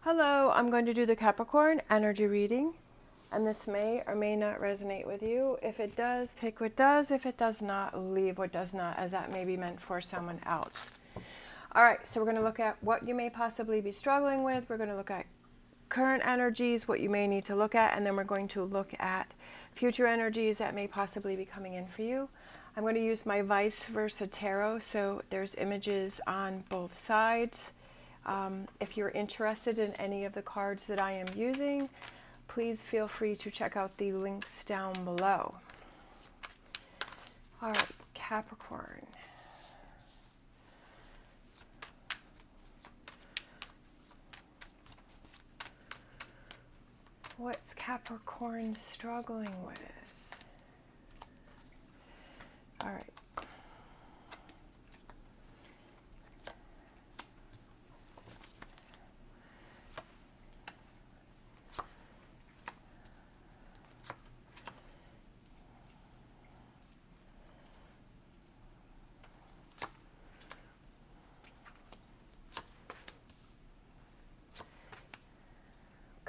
Hello, I'm going to do the Capricorn energy reading, and this may or may not resonate with you. If it does, take what does. If it does not, leave what does not, as that may be meant for someone else. All right, so we're going to look at what you may possibly be struggling with. We're going to look at current energies, what you may need to look at, and then we're going to look at future energies that may possibly be coming in for you. I'm going to use my vice versa tarot, so there's images on both sides. If you're interested in any of the cards that I am using, please feel free to check out the links down below. All right, Capricorn. What's Capricorn struggling with? All right.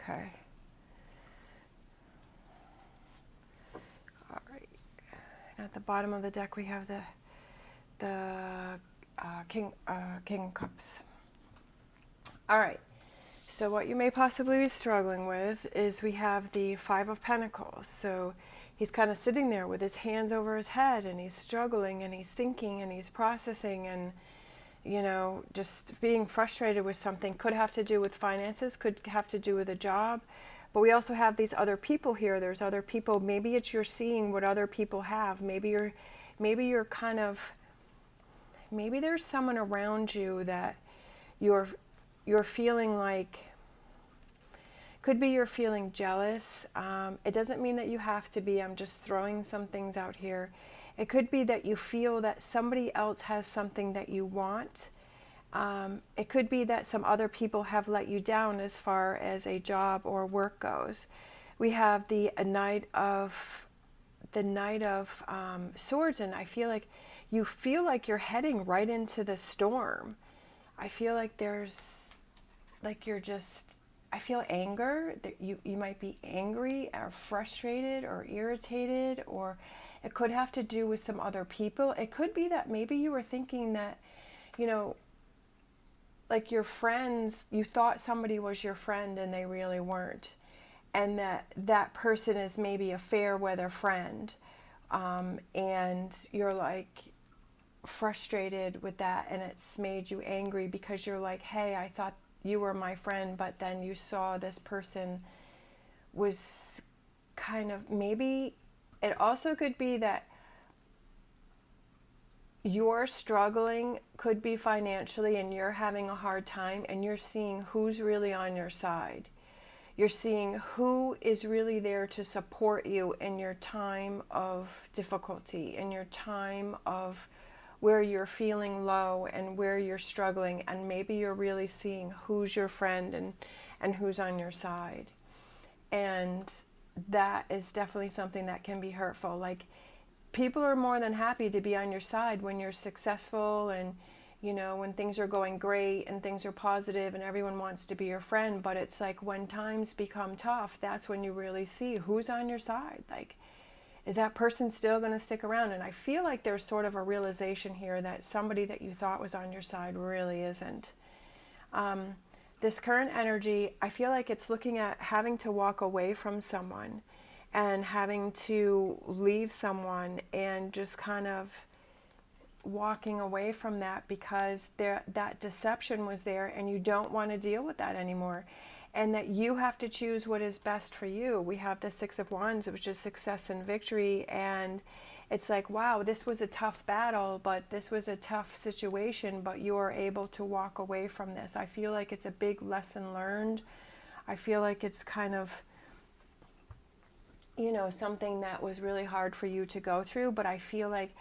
Okay. All right. At the bottom of the deck, we have the King of Cups. All right. So what you may possibly be struggling with is we have the Five of Pentacles. So he's kind of sitting there with his hands over his head, and he's struggling, and he's thinking, and he's processing, and you know, just being frustrated with something. Could have to do with finances, could have to do with a job. But we also have these other people here. There's other people. Maybe it's you're seeing what other people have. Maybe you're kind of, maybe there's someone around you that you're feeling like, could be you're feeling jealous. It doesn't mean that you have to be. I'm just throwing some things out here. It could be that you feel that somebody else has something that you want. It could be that some other people have let you down as far as a job or work goes. We have the Knight of Swords, and I feel like you feel like you're heading right into the storm. I feel like I feel anger, that you might be angry or frustrated or irritated, or it could have to do with some other people. It could be that maybe you were thinking that, you know, like your friends, you thought somebody was your friend and they really weren't. And that person is maybe a fair weather friend. And you're like frustrated with that, and it's made you angry because you're like, hey, I thought you were my friend, but then you saw this person was kind of, maybe it also could be that you're struggling, could be financially, and you're having a hard time, and you're seeing who's really on your side. You're seeing who is really there to support you in your time of difficulty, in your time of where you're feeling low and where you're struggling, and maybe you're really seeing who's your friend and who's on your side. And that is definitely something that can be hurtful. Like, people are more than happy to be on your side when you're successful, and you know, when things are going great and things are positive and everyone wants to be your friend. But it's like when times become tough, that's when you really see who's on your side. Like, is that person still going to stick around? And I feel like there's sort of a realization here that somebody that you thought was on your side really isn't. This current energy, I feel like it's looking at having to walk away from someone and having to leave someone, and just kind of walking away from that because that deception was there, and you don't want to deal with that anymore. And that you have to choose what is best for you. We have the Six of Wands, which is success and victory. And it's like, wow, this was a tough battle, but this was a tough situation, but you are able to walk away from this. I feel like it's a big lesson learned. I feel like it's kind of, you know, something that was really hard for you to go through. But I feel like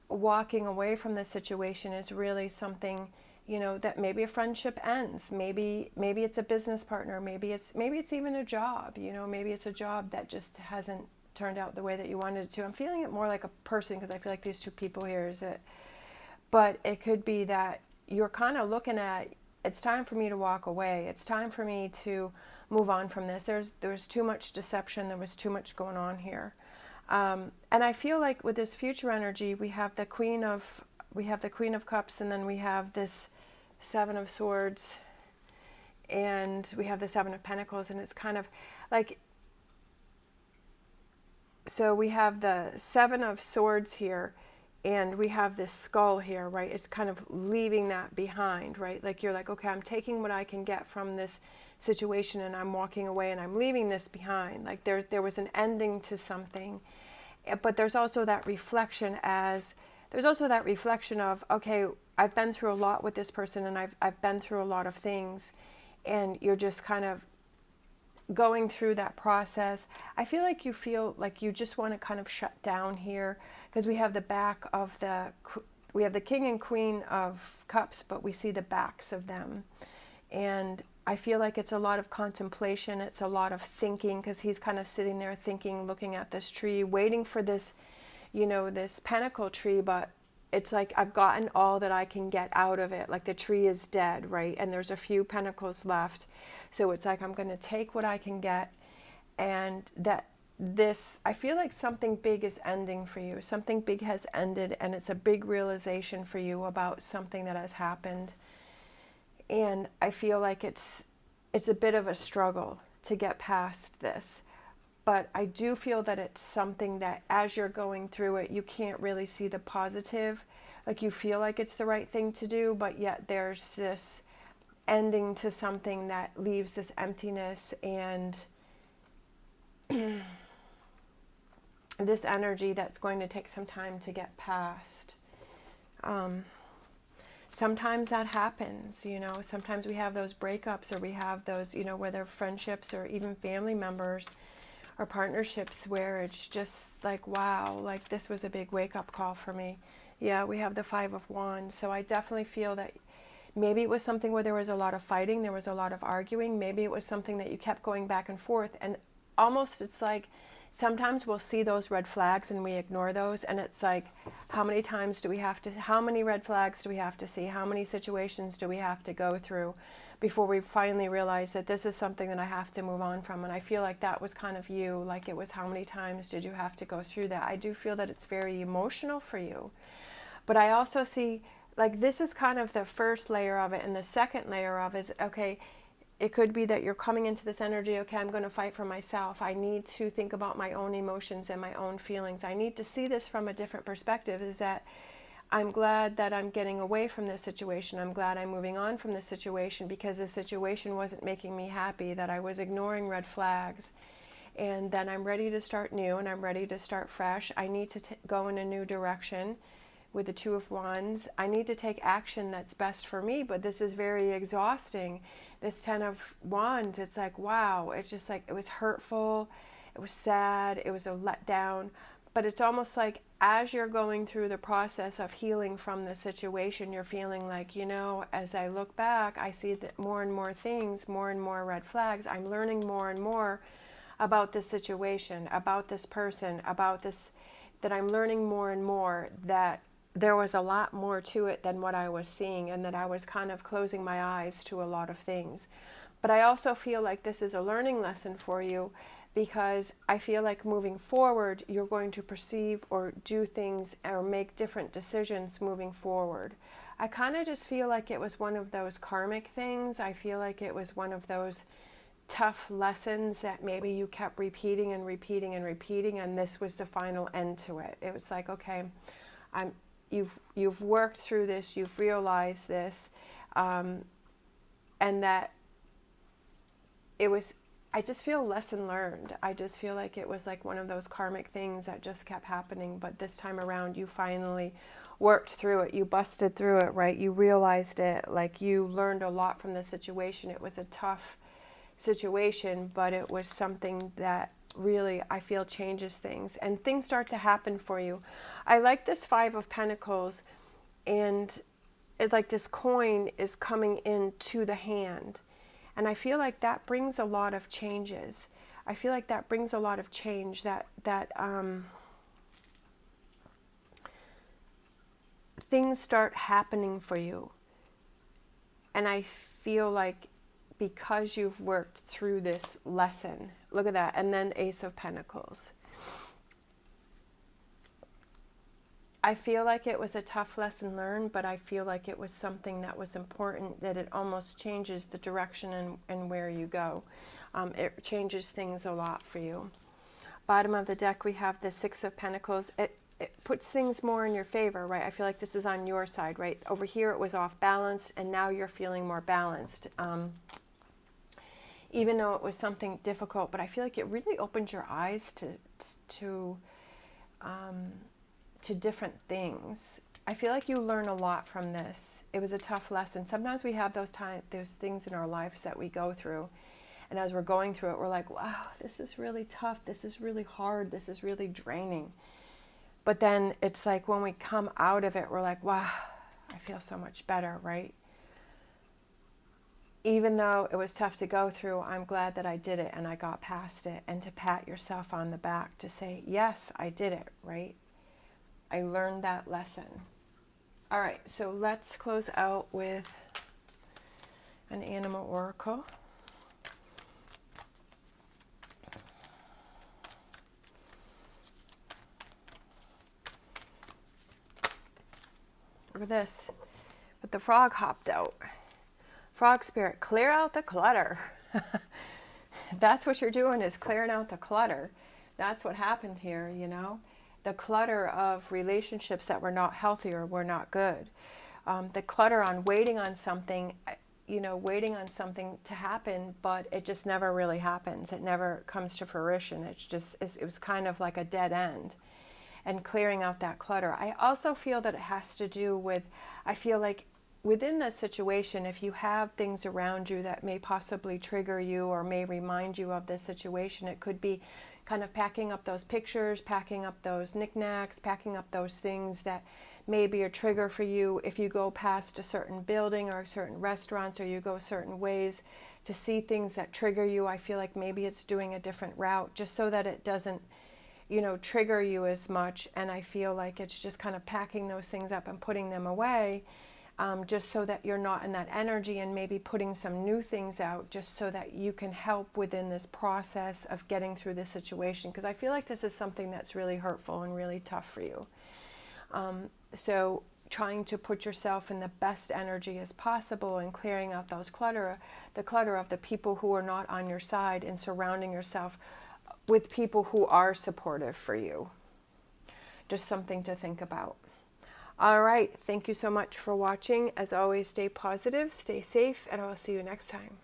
walking away from this situation is really something, you know, that maybe a friendship ends, maybe it's a business partner, maybe it's even a job, you know, maybe it's a job that just hasn't turned out the way that you wanted it to. I'm feeling it more like a person, because I feel like these two people here is it. But it could be that you're kind of looking at it's time for me to walk away. It's time for me to move on from this. There's too much deception. There was too much going on here. And I feel like with this future energy, we have the Queen of Cups, and then we have this Seven of Swords, and we have the Seven of Pentacles, and it's kind of like, so we have the Seven of Swords here, and we have this skull here, right? It's kind of leaving that behind, right? Like you're like, okay, I'm taking what I can get from this situation, and I'm walking away, and I'm leaving this behind. Like there was an ending to something. But there's also that reflection of, okay, I've been through a lot with this person, and I've been through a lot of things, and you're just kind of going through that process. I feel like you just want to kind of shut down here, because we have the back of we have the King and Queen of Cups, but we see the backs of them. And I feel like it's a lot of contemplation. It's a lot of thinking, because he's kind of sitting there thinking, looking at this tree, waiting for this, this pentacle tree. But it's like, I've gotten all that I can get out of it. Like the tree is dead, right? And there's a few pentacles left. So it's like, I'm going to take what I can get. And I feel like something big is ending for you. Something big has ended, and it's a big realization for you about something that has happened. And I feel like it's a bit of a struggle to get past this. But I do feel that it's something that as you're going through it, you can't really see the positive. Like you feel like it's the right thing to do, but yet there's this ending to something that leaves this emptiness and this energy that's going to take some time to get past. Sometimes that happens, sometimes we have those breakups, or we have those, where they're friendships or even family members or partnerships where it's just like, wow, like this was a big wake-up call for me. Yeah, we have the Five of Wands. So I definitely feel that maybe it was something where there was a lot of fighting, there was a lot of arguing. Maybe it was something that you kept going back and forth, and almost it's like, sometimes we'll see those red flags and we ignore those, and it's like, how many red flags do we have to see? How many situations do we have to go through before we finally realize that this is something that I have to move on from? And I feel like that was kind of you, like it was, how many times did you have to go through that? I do feel that it's very emotional for you. But I also see, like, this is kind of the first layer of it, and the second layer of it is, okay, it could be that you're coming into this energy, okay, I'm going to fight for myself. I need to think about my own emotions and my own feelings. I need to see this from a different perspective, is that I'm glad that I'm getting away from this situation. I'm glad I'm moving on from this situation, because this situation wasn't making me happy, that I was ignoring red flags, and that I'm ready to start new and I'm ready to start fresh. I need to go in a new direction. With the Two of Wands, I need to take action that's best for me, but this is very exhausting. This Ten of Wands, it's like, wow, it's just like, it was hurtful, it was sad, it was a letdown, but it's almost like as you're going through the process of healing from the situation, you're feeling like, as I look back, I see that more and more things, more and more red flags. I'm learning more and more about this situation, about this person, about this, that I'm learning more and more that there was a lot more to it than what I was seeing, and that I was kind of closing my eyes to a lot of things. But I also feel like this is a learning lesson for you, because I feel like moving forward, you're going to perceive or do things or make different decisions moving forward. I kind of just feel like it was one of those karmic things. I feel like it was one of those tough lessons that maybe you kept repeating and repeating and repeating, and this was the final end to it. It was like, okay, you've worked through this, you've realized this, and that it was, I just feel lesson learned. I just feel like it was like one of those karmic things that just kept happening, but this time around you finally worked through it, you busted through it, right? You realized it, like you learned a lot from the situation. It was a tough situation, but it was something that really, I feel, changes things, and things start to happen for you. I like this Five of Pentacles, and it, like this coin is coming into the hand, and I feel like that brings a lot of changes. I feel like that brings a lot of change, that things start happening for you. And I feel like because you've worked through this lesson, look at that, and then Ace of Pentacles. I feel like it was a tough lesson learned, but I feel like it was something that was important, that it almost changes the direction and where you go. It changes things a lot for you. Bottom of the deck, we have the Six of Pentacles. It puts things more in your favor, right? I feel like this is on your side, right? Over here it was off balance, and now you're feeling more balanced. Even though it was something difficult, but I feel like it really opened your eyes to different things. I feel like you learn a lot from this. It was a tough lesson. Sometimes we have those things in our lives that we go through, and as we're going through it, we're like, wow, this is really tough. This is really hard. This is really draining. But then it's like when we come out of it, we're like, wow, I feel so much better, right? Even though it was tough to go through, I'm glad that I did it and I got past it. And to pat yourself on the back to say, yes, I did it, right? I learned that lesson. All right, so let's close out with an animal oracle. Look at this. But the frog hopped out. Frog spirit, clear out the clutter. That's what you're doing, is clearing out the clutter. That's what happened here, you know. The clutter of relationships that were not healthy or were not good. The clutter on waiting on something, you know, waiting on something to happen, but it just never really happens. It never comes to fruition. It's just, it was kind of like a dead end. And clearing out that clutter. I also feel that it has to do with, I feel like within the situation, if you have things around you that may possibly trigger you or may remind you of this situation, it could be kind of packing up those pictures, packing up those knickknacks, packing up those things that may be a trigger for you if you go past a certain building or certain restaurants, or you go certain ways to see things that trigger you. I feel like maybe it's doing a different route just so that it doesn't, you know, trigger you as much. And I feel like it's just kind of packing those things up and putting them away, just so that you're not in that energy, and maybe putting some new things out just so that you can help within this process of getting through this situation. Because I feel like this is something that's really hurtful and really tough for you. So trying to put yourself in the best energy as possible and clearing out those the clutter of the people who are not on your side, and surrounding yourself with people who are supportive for you. Just something to think about. All right, thank you so much for watching. As always, stay positive, stay safe, and I will see you next time.